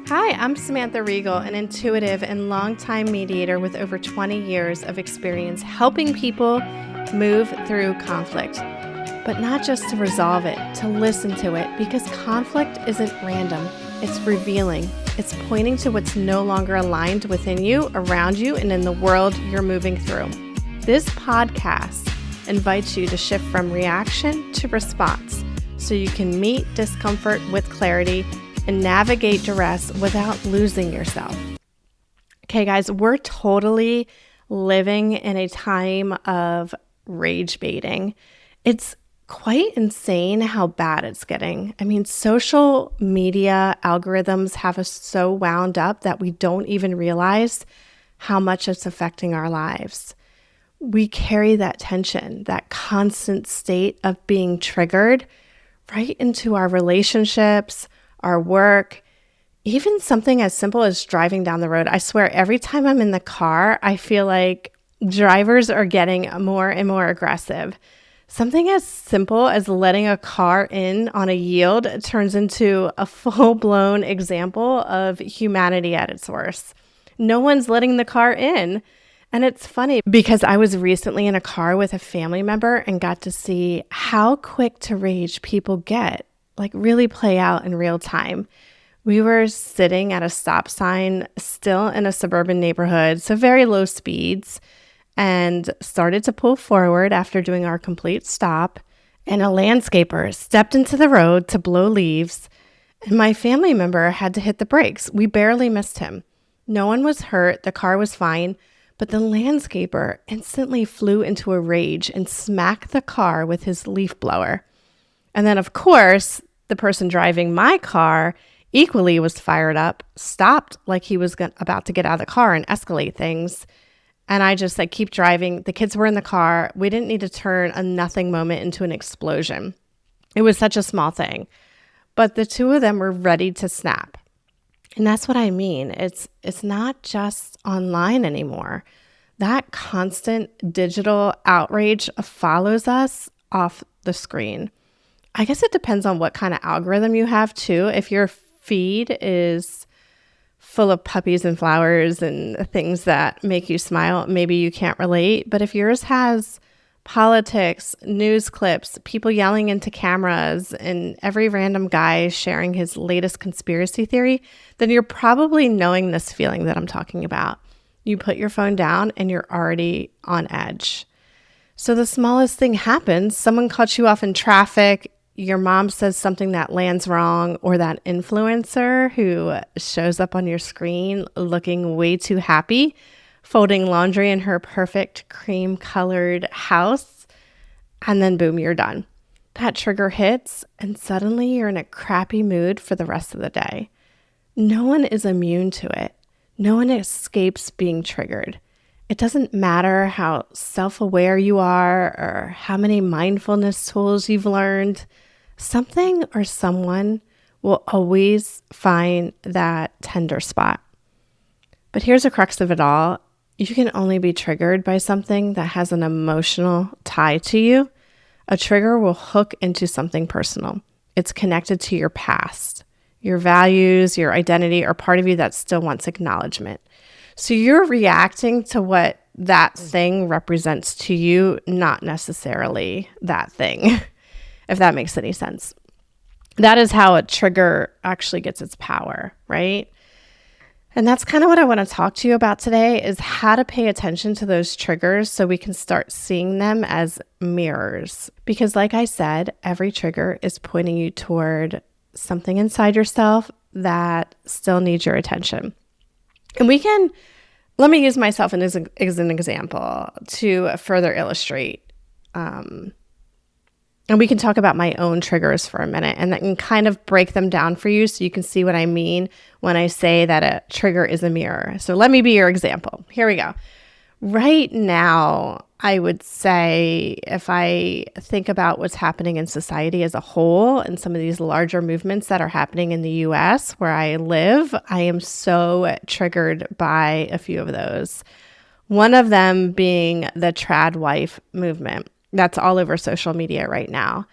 Hi, I'm Samantha Regal, an intuitive and longtime mediator with over 20 years of experience helping people move through conflict. But not just to resolve it, to listen to it, because conflict isn't random. It's revealing. It's pointing to what's no longer aligned within you, around you, and in the world you're moving through. This podcast invites you to shift from reaction to response so you can meet discomfort with clarity and navigate duress without losing yourself. Okay, guys, we're totally living in a time of rage baiting. It's quite insane how bad it's getting. I mean, social media algorithms have us so wound up that we don't even realize how much it's affecting our lives. We carry that tension, that constant state of being triggered right into our relationships, our work, even something as simple as driving down the road. I swear, every time I'm in the car, I feel like drivers are getting more and more aggressive. Something as simple as letting a car in on a yield turns into a full-blown example of humanity at its worst. No one's letting the car in. And it's funny because I was recently in a car with a family member and got to see how quick to rage people get, like really play out in real time. We were sitting at a stop sign, still in a suburban neighborhood, so very low speeds, and started to pull forward after doing our complete stop. And a landscaper stepped into the road to blow leaves, and my family member had to hit the brakes. We barely missed him. No one was hurt. The car was fine. But the landscaper instantly flew into a rage and smacked the car with his leaf blower. And then, of course, the person driving my car equally was fired up, stopped like he was about to get out of the car and escalate things. And I just said, keep driving. The kids were in the car. We didn't need to turn a nothing moment into an explosion. It was such a small thing. But the two of them were ready to snap. And that's what I mean. It's not just online anymore. That constant digital outrage follows us off the screen. I guess it depends on what kind of algorithm you have too. If your feed is full of puppies and flowers and things that make you smile, maybe you can't relate. But if yours has politics, news clips, people yelling into cameras, and every random guy sharing his latest conspiracy theory, then you're probably knowing this feeling that I'm talking about. You put your phone down and you're already on edge. So the smallest thing happens, someone cuts you off in traffic, your mom says something that lands wrong, or that influencer who shows up on your screen looking way too happy, folding laundry in her perfect cream-colored house, and then boom, you're done. That trigger hits, and suddenly you're in a crappy mood for the rest of the day. No one is immune to it. No one escapes being triggered. It doesn't matter how self-aware you are or how many mindfulness tools you've learned. Something or someone will always find that tender spot. But here's the crux of it all. You can only be triggered by something that has an emotional tie to you. A trigger will hook into something personal. It's connected to your past, your values, your identity, or part of you that still wants acknowledgement. So you're reacting to what that thing represents to you, not necessarily that thing, if that makes any sense. That is how a trigger actually gets its power, right? And that's kind of what I want to talk to you about today, is how to pay attention to those triggers so we can start seeing them as mirrors. Because like I said, every trigger is pointing you toward something inside yourself that still needs your attention. And let me use myself as an example to further illustrate. And we can talk about my own triggers for a minute, and that can kind of break them down for you so you can see what I mean when I say that a trigger is a mirror. So let me be your example. Here we go. Right now, I would say if I think about what's happening in society as a whole and some of these larger movements that are happening in the US where I live, I am so triggered by a few of those. One of them being the trad wife movement. That's all over social media right now.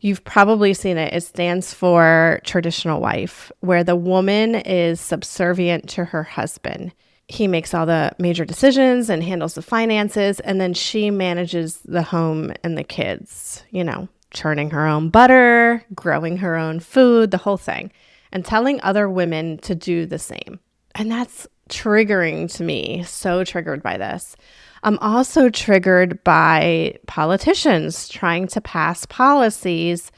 You've probably seen it. It stands for traditional wife, where the woman is subservient to her husband. He makes all the major decisions and handles the finances, and then she manages the home and the kids, churning her own butter, growing her own food, the whole thing, and telling other women to do the same. And that's triggering to me, so triggered by this. I'm also triggered by politicians trying to pass policies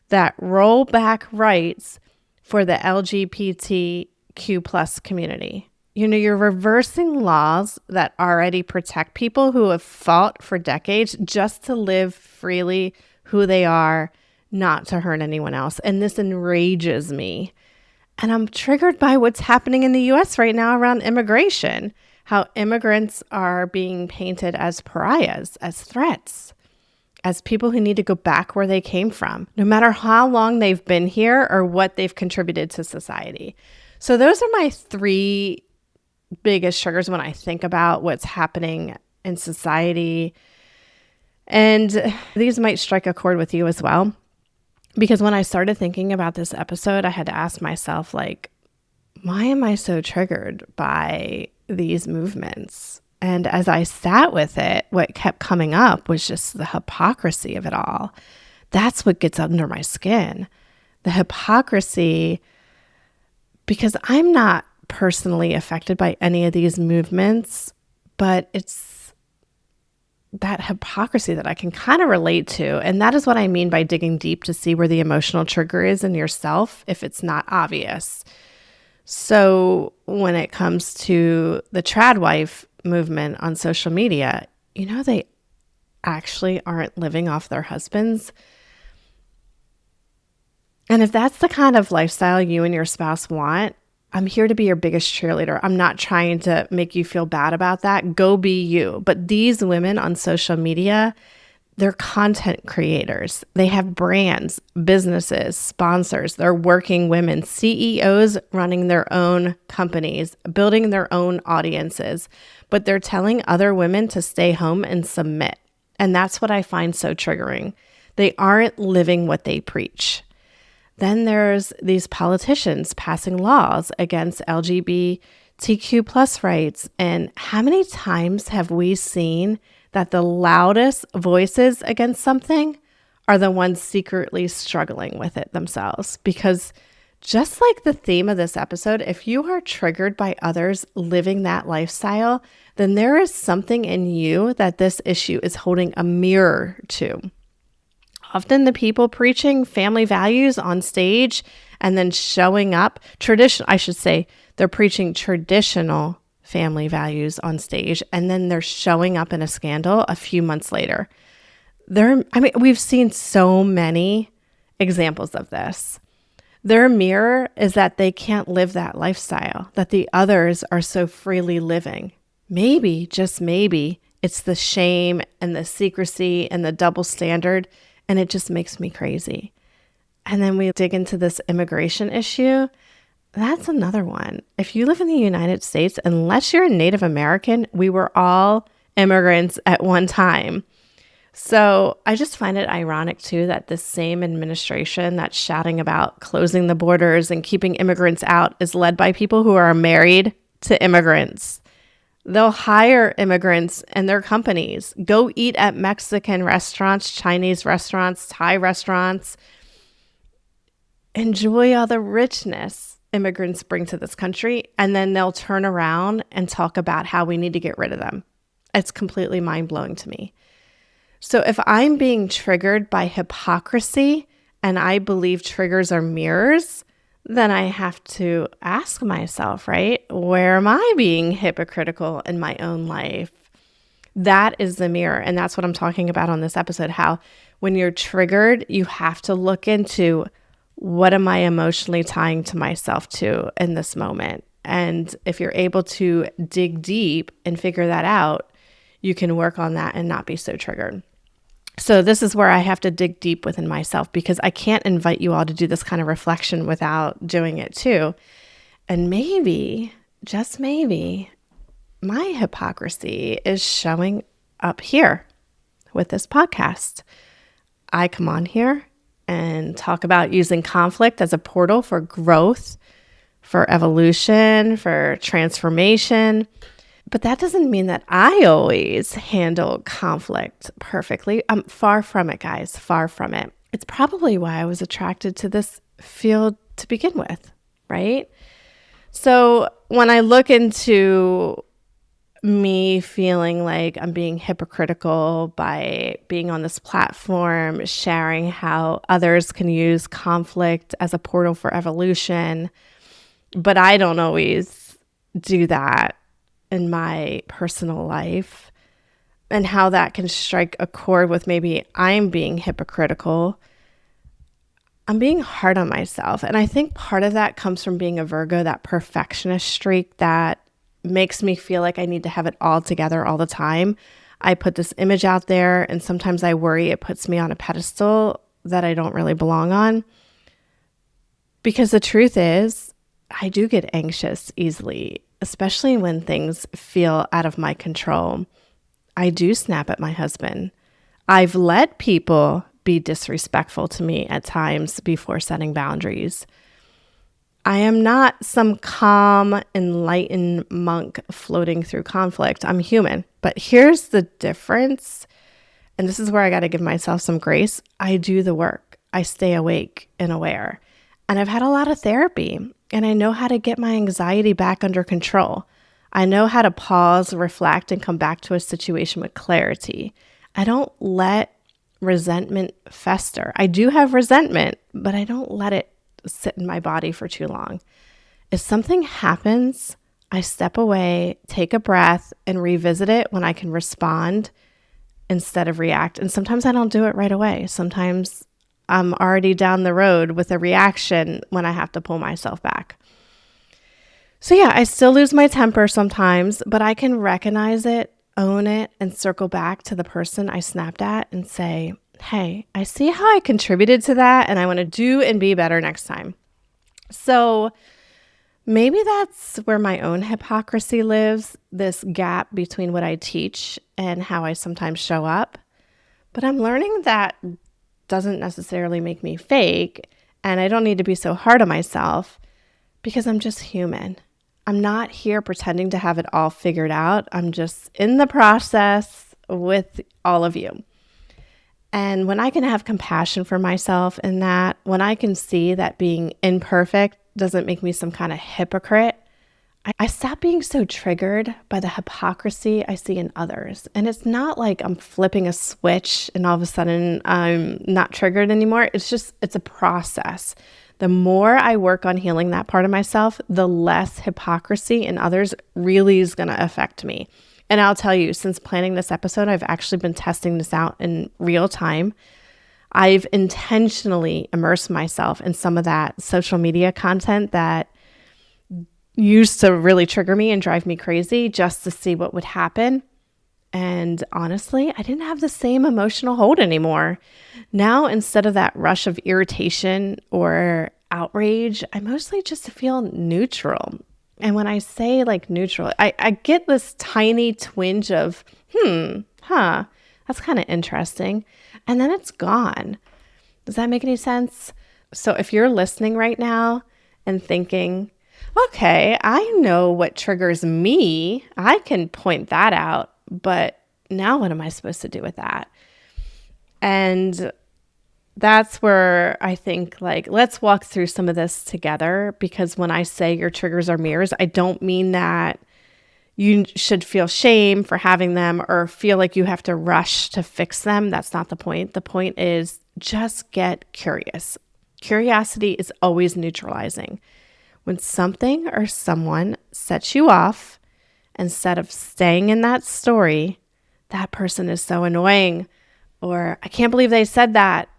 that roll back rights for the LGBTQ plus community. You're reversing laws that already protect people who have fought for decades just to live freely who they are, not to hurt anyone else. And this enrages me. And I'm triggered by what's happening in the US right now around immigration, how immigrants are being painted as pariahs, as threats, as people who need to go back where they came from, no matter how long they've been here or what they've contributed to society. So those are my three biggest triggers when I think about what's happening in society. And these might strike a chord with you as well. Because when I started thinking about this episode, I had to ask myself, why am I so triggered by these movements? And as I sat with it, what kept coming up was just the hypocrisy of it all. That's what gets under my skin. The hypocrisy, because I'm not personally affected by any of these movements, but it's that hypocrisy that I can kind of relate to. And that is what I mean by digging deep to see where the emotional trigger is in yourself if it's not obvious. So when it comes to the trad wife movement on social media, they actually aren't living off their husbands. And if that's the kind of lifestyle you and your spouse want, I'm here to be your biggest cheerleader. I'm not trying to make you feel bad about that. Go be you. But these women on social media, they're content creators. They have brands, businesses, sponsors. They're working women, CEOs running their own companies, building their own audiences. But they're telling other women to stay home and submit. And that's what I find so triggering. They aren't living what they preach. Then there's these politicians passing laws against LGBTQ plus rights. And how many times have we seen that the loudest voices against something are the ones secretly struggling with it themselves? Because just like the theme of this episode, if you are triggered by others living that lifestyle, then there is something in you that this issue is holding a mirror to. Often the people preaching family values on stage and then showing up, they're preaching traditional family values on stage, and then they're showing up in a scandal a few months later. We've seen so many examples of this. Their mirror is that they can't live that lifestyle that the others are so freely living. Maybe, just maybe, it's the shame and the secrecy and the double standard. And it just makes me crazy. And then we dig into this immigration issue. That's another one. If you live in the United States, unless you're a Native American, we were all immigrants at one time. So I just find it ironic, too, that this same administration that's shouting about closing the borders and keeping immigrants out is led by people who are married to immigrants. They'll hire immigrants and their companies. Go eat at Mexican restaurants, Chinese restaurants, Thai restaurants. Enjoy all the richness immigrants bring to this country, and then they'll turn around and talk about how we need to get rid of them. It's completely mind-blowing to me. So if I'm being triggered by hypocrisy, and I believe triggers are mirrors, then I have to ask myself, right? Where am I being hypocritical in my own life? That is the mirror. And that's what I'm talking about on this episode, how when you're triggered, you have to look into what am I emotionally tying to myself to in this moment? And if you're able to dig deep and figure that out, you can work on that and not be so triggered. So this is where I have to dig deep within myself, because I can't invite you all to do this kind of reflection without doing it too. And maybe, just maybe, my hypocrisy is showing up here with this podcast. I come on here and talk about using conflict as a portal for growth, for evolution, for transformation. But that doesn't mean that I always handle conflict perfectly. I'm far from it, guys, far from it. It's probably why I was attracted to this field to begin with, right? So when I look into me feeling like I'm being hypocritical by being on this platform, sharing how others can use conflict as a portal for evolution, but I don't always do that in my personal life, and how that can strike a chord with maybe I'm being hypocritical. I'm being hard on myself. And I think part of that comes from being a Virgo, that perfectionist streak that makes me feel like I need to have it all together all the time. I put this image out there, and sometimes I worry it puts me on a pedestal that I don't really belong on. Because the truth is, I do get anxious easily, especially when things feel out of my control. I do snap at my husband. I've let people be disrespectful to me at times before setting boundaries. I am not some calm, enlightened monk floating through conflict. I'm human. But here's the difference, and this is where I got to give myself some grace. I do the work. I stay awake and aware. And I've had a lot of therapy, and I know how to get my anxiety back under control. I know how to pause, reflect, and come back to a situation with clarity. I don't let resentment fester. I do have resentment, but I don't let it sit in my body for too long. If something happens, I step away, take a breath, and revisit it when I can respond instead of react. And sometimes I don't do it right away. Sometimes I'm already down the road with a reaction when I have to pull myself back. So yeah, I still lose my temper sometimes, but I can recognize it, own it, and circle back to the person I snapped at and say, hey, I see how I contributed to that, and I want to do and be better next time. So maybe that's where my own hypocrisy lives, this gap between what I teach and how I sometimes show up. But I'm learning that doesn't necessarily make me fake, and I don't need to be so hard on myself because I'm just human. I'm not here pretending to have it all figured out. I'm just in the process with all of you. And when I can have compassion for myself in that, when I can see that being imperfect doesn't make me some kind of hypocrite, I stop being so triggered by the hypocrisy I see in others. And it's not like I'm flipping a switch and all of a sudden I'm not triggered anymore. It's a process. The more I work on healing that part of myself, the less hypocrisy in others really is going to affect me. And I'll tell you, since planning this episode, I've actually been testing this out in real time. I've intentionally immersed myself in some of that social media content that used to really trigger me and drive me crazy just to see what would happen. And honestly, I didn't have the same emotional hold anymore. Now, instead of that rush of irritation or outrage, I mostly just feel neutral. And when I say like neutral, I get this tiny twinge of, that's kind of interesting. And then it's gone. Does that make any sense? So if you're listening right now and thinking, okay, I know what triggers me, I can point that out, but now what am I supposed to do with that? And that's where I think, like, let's walk through some of this together, because when I say your triggers are mirrors, I don't mean that you should feel shame for having them or feel like you have to rush to fix them. That's not the point. The point is just get curious. Curiosity is always neutralizing. When something or someone sets you off, instead of staying in that story, that person is so annoying, or I can't believe they said that.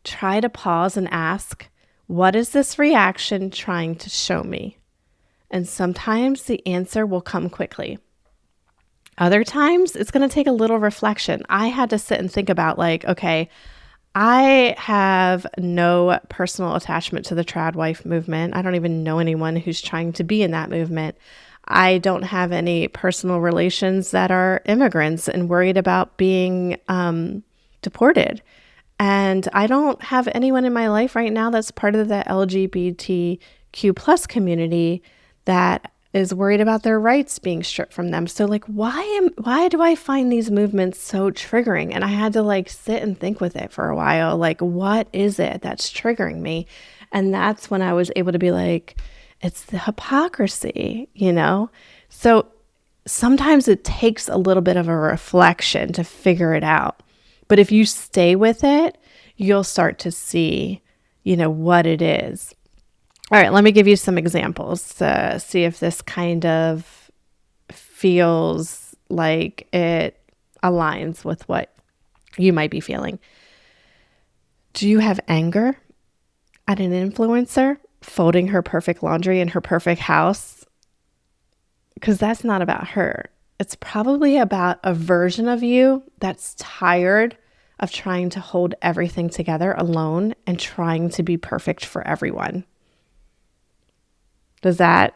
Try to pause and ask, what is this reaction trying to show me? And sometimes the answer will come quickly. Other times it's going to take a little reflection. I had to sit and think about, like, okay, I have no personal attachment to the trad wife movement. I don't even know anyone who's trying to be in that movement. I don't have any personal relations that are immigrants and worried about being deported. And I don't have anyone in my life right now that's part of the LGBTQ plus community that is worried about their rights being stripped from them. So like, why do I find these movements so triggering? And I had to like sit and think with it for a while. Like, what is it that's triggering me? And that's when I was able to be like, it's the hypocrisy, you know? So sometimes it takes a little bit of a reflection to figure it out. But if you stay with it, you'll start to see, what it is. All right, let me give you some examples to see if this kind of feels like it aligns with what you might be feeling. Do you have anger at an influencer folding her perfect laundry in her perfect house? Because that's not about her. It's probably about a version of you that's tired of trying to hold everything together alone and trying to be perfect for everyone. Does that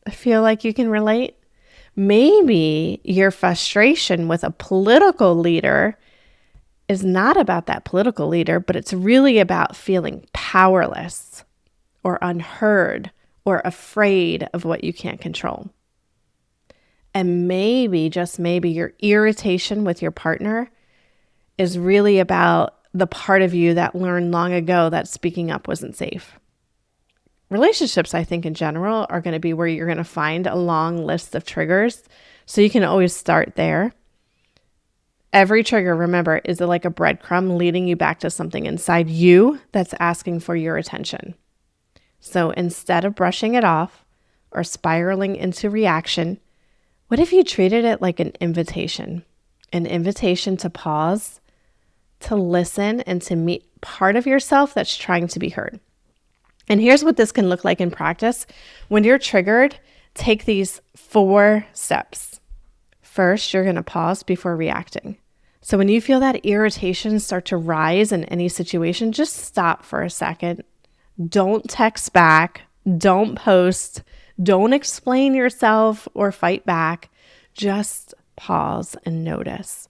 feel like you can relate? Maybe your frustration with a political leader is not about that political leader, but it's really about feeling powerless or unheard or afraid of what you can't control. And maybe, just maybe, your irritation with your partner is really about the part of you that learned long ago that speaking up wasn't safe. Relationships, I think, in general, are going to be where you're going to find a long list of triggers. So you can always start there. Every trigger, remember, is like a breadcrumb leading you back to something inside you that's asking for your attention. So instead of brushing it off or spiraling into reaction, what if you treated it like an invitation to pause, to listen, and to meet part of yourself that's trying to be heard? And here's what this can look like in practice. When you're triggered, take these 4 steps. First, you're going to pause before reacting. So when you feel that irritation start to rise in any situation, just stop for a second. Don't text back. Don't post. Don't explain yourself or fight back. Just pause and notice.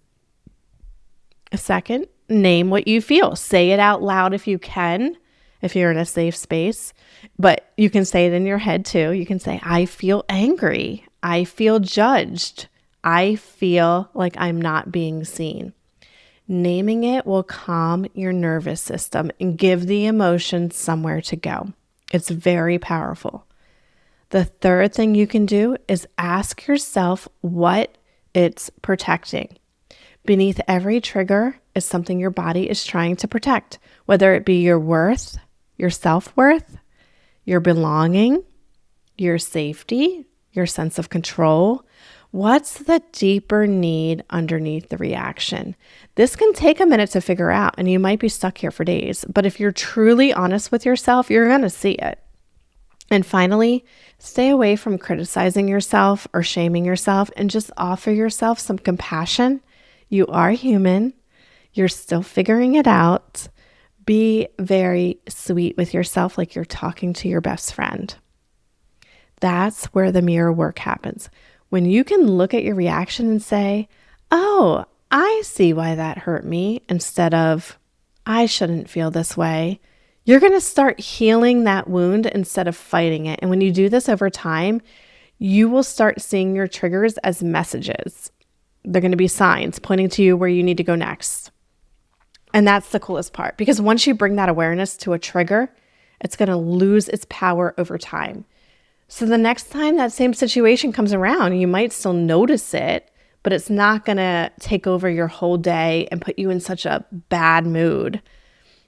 Second, name what you feel. Say it out loud if you can, if you're in a safe space. But you can say it in your head too. You can say, I feel angry. I feel judged. I feel like I'm not being seen. Naming it will calm your nervous system and give the emotion somewhere to go. It's very powerful. The third thing you can do is ask yourself what it's protecting. Beneath every trigger is something your body is trying to protect, whether it be your worth, your self-worth, your belonging, your safety, your sense of control. What's the deeper need underneath the reaction? This can take a minute to figure out, and you might be stuck here for days. But if you're truly honest with yourself, you're going to see it. And finally, stay away from criticizing yourself or shaming yourself and just offer yourself some compassion. You are human. You're still figuring it out. Be very sweet with yourself like you're talking to your best friend. That's where the mirror work happens. When you can look at your reaction and say, oh, I see why that hurt me, instead of, I shouldn't feel this way. You're going to start healing that wound instead of fighting it. And when you do this over time, you will start seeing your triggers as messages. They're going to be signs pointing to you where you need to go next. And that's the coolest part, because once you bring that awareness to a trigger, it's going to lose its power over time. So the next time that same situation comes around, you might still notice it, but it's not going to take over your whole day and put you in such a bad mood.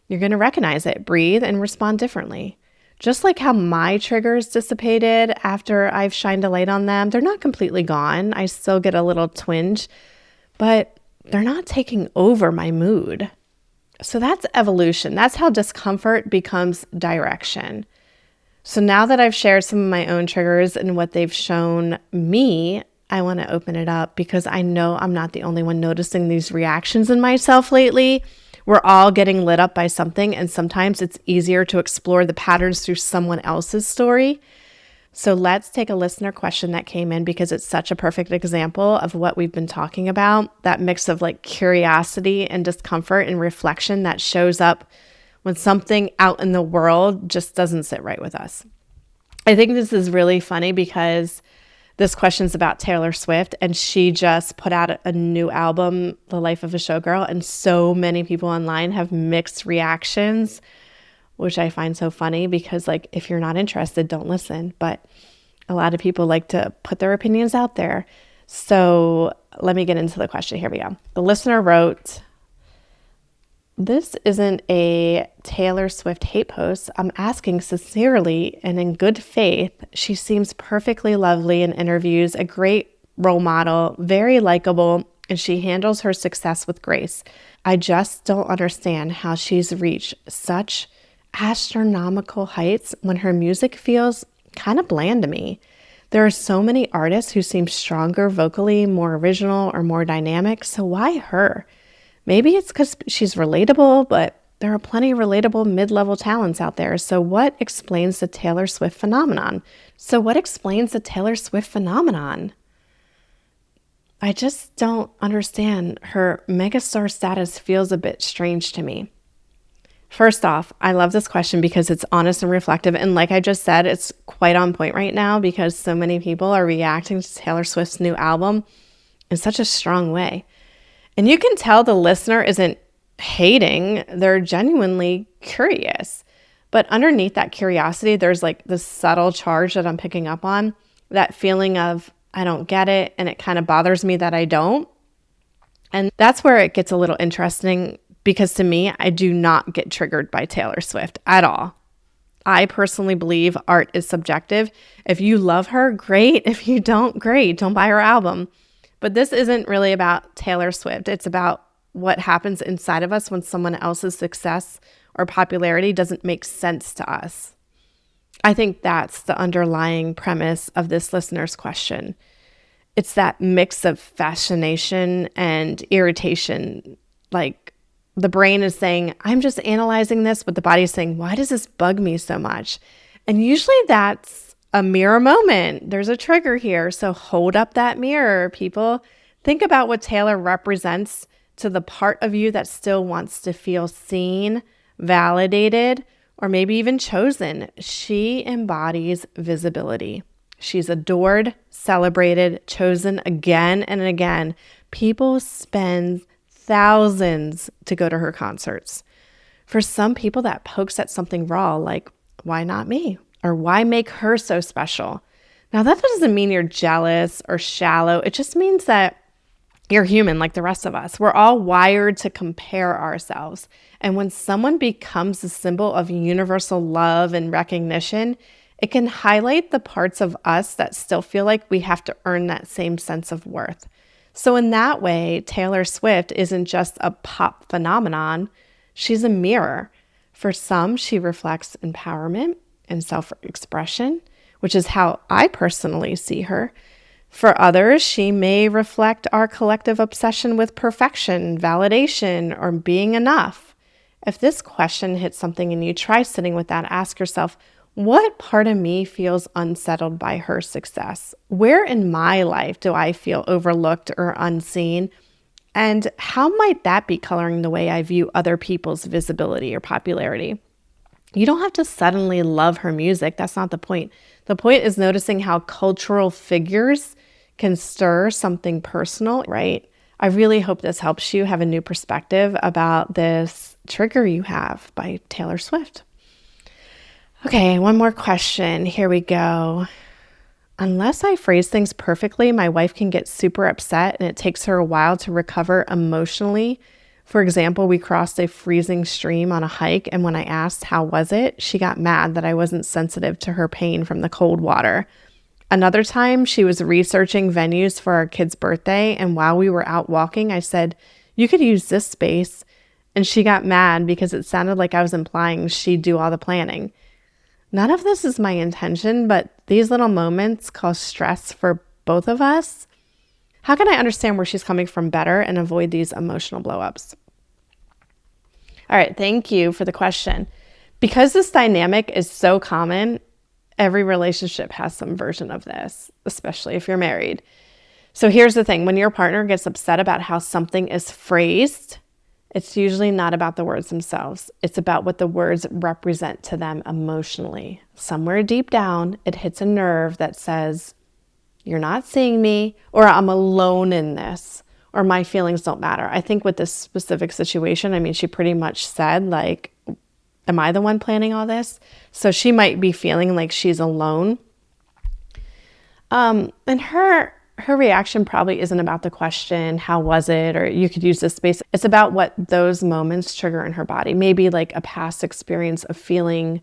You're going to recognize it, breathe, and respond differently. Just like how my triggers dissipated after I've shined a light on them, they're not completely gone. I still get a little twinge, but they're not taking over my mood. So that's evolution. That's how discomfort becomes direction. So now that I've shared some of my own triggers and what they've shown me, I want to open it up because I know I'm not the only one noticing these reactions in myself lately. We're all getting lit up by something, and sometimes it's easier to explore the patterns through someone else's story. So let's take a listener question that came in because it's such a perfect example of what we've been talking about, that mix of like curiosity and discomfort and reflection that shows up when something out in the world just doesn't sit right with us. I think this is really funny because this question's about Taylor Swift, and she just put out a new album, The Life of a Showgirl, and so many people online have mixed reactions, which I find so funny because, like, if you're not interested, don't listen. But a lot of people like to put their opinions out there. So let me get into the question. Here we go. The listener wrote, "This isn't a Taylor Swift hate post. I'm asking sincerely and in good faith. She seems perfectly lovely in interviews, a great role model, very likable, and she handles her success with grace. I just don't understand how she's reached such astronomical heights when her music feels kind of bland to me. There are so many artists who seem stronger vocally, more original, or more dynamic, so why her? Maybe it's because she's relatable, but there are plenty of relatable mid-level talents out there. So what explains the Taylor Swift phenomenon? I just don't understand. Her megastar status feels a bit strange to me." First off, I love this question because it's honest and reflective. And like I just said, it's quite on point right now because so many people are reacting to Taylor Swift's new album in such a strong way. And you can tell the listener isn't hating, they're genuinely curious. But underneath that curiosity, there's like this subtle charge that I'm picking up on, that feeling of, I don't get it, and it kind of bothers me that I don't. And that's where it gets a little interesting because to me, I do not get triggered by Taylor Swift at all. I personally believe art is subjective. If you love her, great. If you don't, great. Don't buy her album. But this isn't really about Taylor Swift. It's about what happens inside of us when someone else's success or popularity doesn't make sense to us. I think that's the underlying premise of this listener's question. It's that mix of fascination and irritation. Like the brain is saying, I'm just analyzing this, but the body is saying, why does this bug me so much? And usually that's a mirror moment. There's a trigger here. So hold up that mirror, people. Think about what Taylor represents to the part of you that still wants to feel seen, validated, or maybe even chosen. She embodies visibility. She's adored, celebrated, chosen again and again. People spend thousands to go to her concerts. For some people, that pokes at something raw, like, why not me? Or why make her so special? Now, that doesn't mean you're jealous or shallow. It just means that you're human like the rest of us. We're all wired to compare ourselves. And when someone becomes a symbol of universal love and recognition, it can highlight the parts of us that still feel like we have to earn that same sense of worth. So in that way, Taylor Swift isn't just a pop phenomenon. She's a mirror. For some, she reflects empowerment and self-expression, which is how I personally see her. For others, she may reflect our collective obsession with perfection, validation, or being enough. If this question hits something in you, try sitting with that. Ask yourself, what part of me feels unsettled by her success? Where in my life do I feel overlooked or unseen? And how might that be coloring the way I view other people's visibility or popularity? You don't have to suddenly love her music. That's not the point. The point is noticing how cultural figures can stir something personal, right? I really hope this helps you have a new perspective about this trigger you have by Taylor Swift. Okay, one more question. Here we go. Unless I phrase things perfectly, my wife can get super upset and it takes her a while to recover emotionally. For example, we crossed a freezing stream on a hike, and when I asked how was it, she got mad that I wasn't sensitive to her pain from the cold water. Another time, she was researching venues for our kid's birthday, and while we were out walking, I said, you could use this space, and she got mad because it sounded like I was implying she'd do all the planning. None of this is my intention, but these little moments cause stress for both of us. How can I understand where she's coming from better and avoid these emotional blowups? All right, thank you for the question. Because this dynamic is so common Every relationship has some version of this, especially if you're married. So here's the thing. When your partner gets upset about how something is phrased, it's usually not about the words themselves. It's about what the words represent to them emotionally. Somewhere deep down, it hits a nerve that says, you're not seeing me, or I'm alone in this, or my feelings don't matter. I think with this specific situation, I mean, she pretty much said, like, am I the one planning all this? So she might be feeling like she's alone. And her reaction probably isn't about the question, how was it? Or you could use this space. It's about what those moments trigger in her body. Maybe like a past experience of feeling,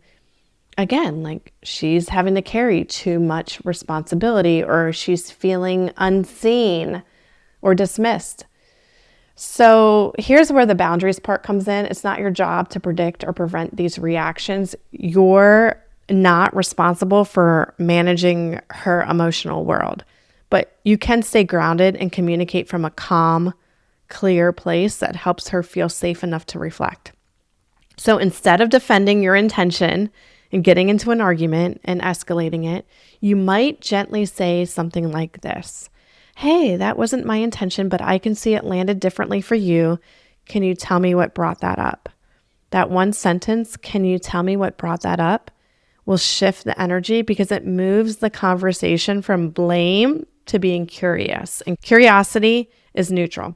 again, like she's having to carry too much responsibility, or she's feeling unseen or dismissed. So here's where the boundaries part comes in. It's not your job to predict or prevent these reactions. You're not responsible for managing her emotional world, but you can stay grounded and communicate from a calm, clear place that helps her feel safe enough to reflect. So instead of defending your intention and getting into an argument and escalating it, you might gently say something like this. Hey, that wasn't my intention, but I can see it landed differently for you. Can you tell me what brought that up? That one sentence, can you tell me what brought that up, will shift the energy because it moves the conversation from blame to being curious. And curiosity is neutral.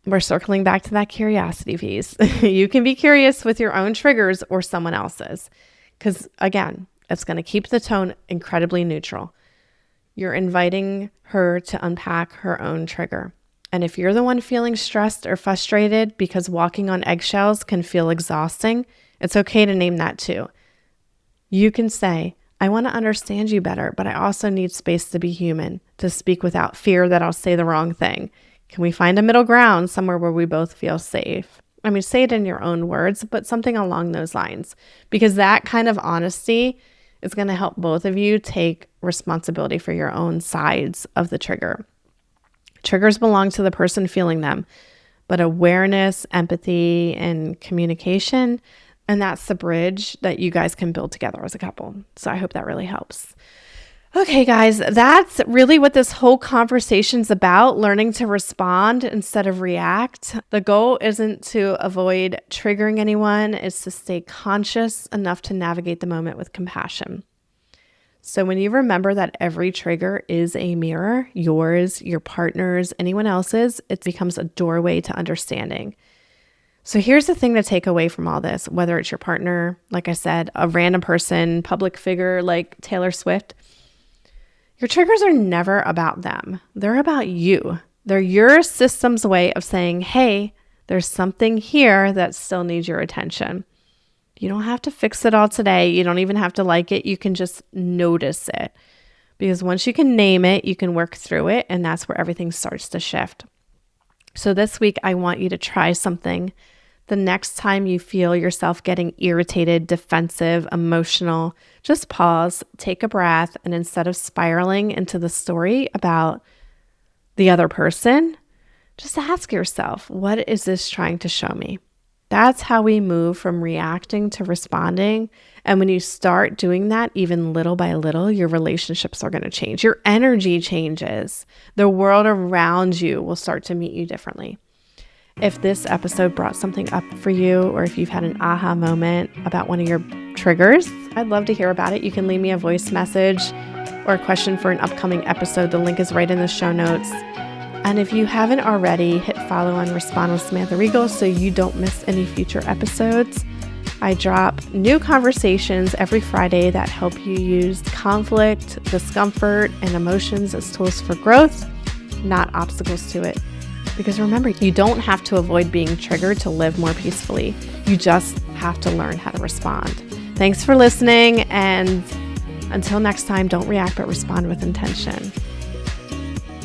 We're circling back to that curiosity piece. You can be curious with your own triggers or someone else's, because again, it's going to keep the tone incredibly neutral. You're inviting her to unpack her own trigger. And if you're the one feeling stressed or frustrated because walking on eggshells can feel exhausting, it's okay to name that too. You can say, I want to understand you better, but I also need space to be human, to speak without fear that I'll say the wrong thing. Can we find a middle ground somewhere where we both feel safe? I mean, say it in your own words, but something along those lines, because that kind of honesty is going to help both of you take responsibility for your own sides of the trigger. Triggers belong to the person feeling them, but awareness, empathy, and communication, and that's the bridge that you guys can build together as a couple. So I hope that really helps. Okay, guys, that's really what this whole conversation's about, learning to respond instead of react. The goal isn't to avoid triggering anyone, it's to stay conscious enough to navigate the moment with compassion. So when you remember that every trigger is a mirror, yours, your partner's, anyone else's, it becomes a doorway to understanding. So here's the thing to take away from all this, whether it's your partner, like I said, a random person, public figure like Taylor Swift. Your triggers are never about them. They're about you. They're your system's way of saying, hey, there's something here that still needs your attention. You don't have to fix it all today. You don't even have to like it. You can just notice it. Because once you can name it, you can work through it, and that's where everything starts to shift. So this week, I want you to try something. The next time you feel yourself getting irritated, defensive, emotional, just pause, take a breath, and instead of spiraling into the story about the other person, just ask yourself, what is this trying to show me? That's how we move from reacting to responding. And when you start doing that, even little by little, your relationships are going to change. Your energy changes. The world around you will start to meet you differently. If this episode brought something up for you, or if you've had an aha moment about one of your triggers, I'd love to hear about it. You can leave me a voice message or a question for an upcoming episode. The link is right in the show notes. And if you haven't already, hit follow and Respond with Samantha Regal so you don't miss any future episodes. I drop new conversations every Friday that help you use conflict, discomfort, and emotions as tools for growth, not obstacles to it. Because remember, you don't have to avoid being triggered to live more peacefully. You just have to learn how to respond. Thanks for listening, and until next time, don't react but respond with intention.